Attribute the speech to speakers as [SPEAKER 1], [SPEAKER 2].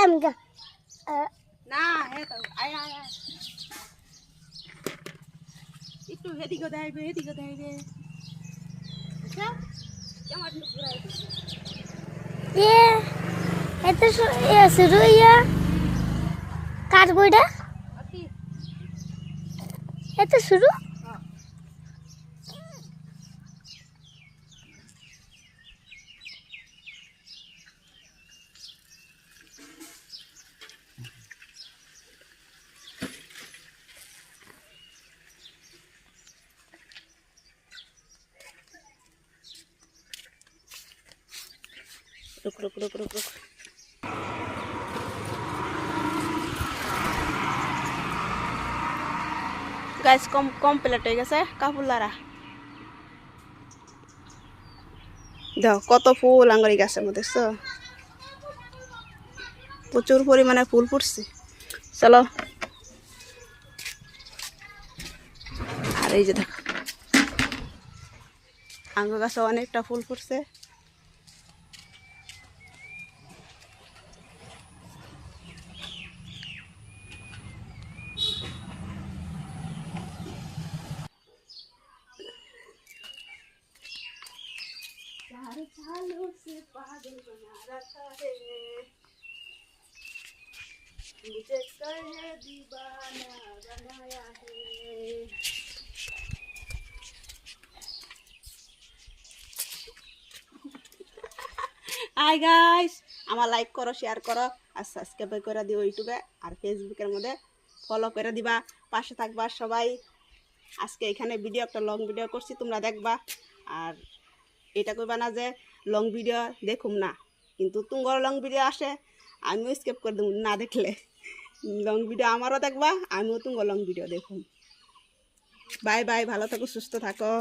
[SPEAKER 1] আমগা
[SPEAKER 2] না হে তো আয় আয় আয় একটু হেদিকে দেখাইবে আচ্ছা কেমন ঘুরাই
[SPEAKER 1] এ এত শুরু ইয়া কার বইটা
[SPEAKER 2] আতি
[SPEAKER 1] এত শুরু
[SPEAKER 2] হ্যাঁ रुक गाइस কমপ্লিট হয়ে গেছে কাপুলারা দাও কত ফুল আঙ্গুরি গাছের মধ্যে দেখছো প্রচুর পরিমাণে ফুল ফুটছে চলো আর এই যে দেখো আঙ্গুর গাছে অনেকটা ফুল ফুটছে पागल बना रखा है मुझे कहे दीवाना बनाया है हाय गाइस আমার লাইক করো শেয়ার করো আর সাবস্ক্রাইব করে দিও ইউটিউবে আর ফেসবুকের মধ্যে ফলো করে দিবা পাশে থাকবা সবাই আজকে এখানে ভিডিও একটা লং ভিডিও করছি তোমরা দেখবা আর এটা কইবা না যে লং ভিডিও দেখুম না কিন্তু তোমার লং ভিডিও আসে আমিও স্কিপ করে দেব না দেখলে লং ভিডিও আমারও দেখবা আমিও তোমার লং ভিডিও দেখুম বাই বাই ভালো থাকো সুস্থ থাকো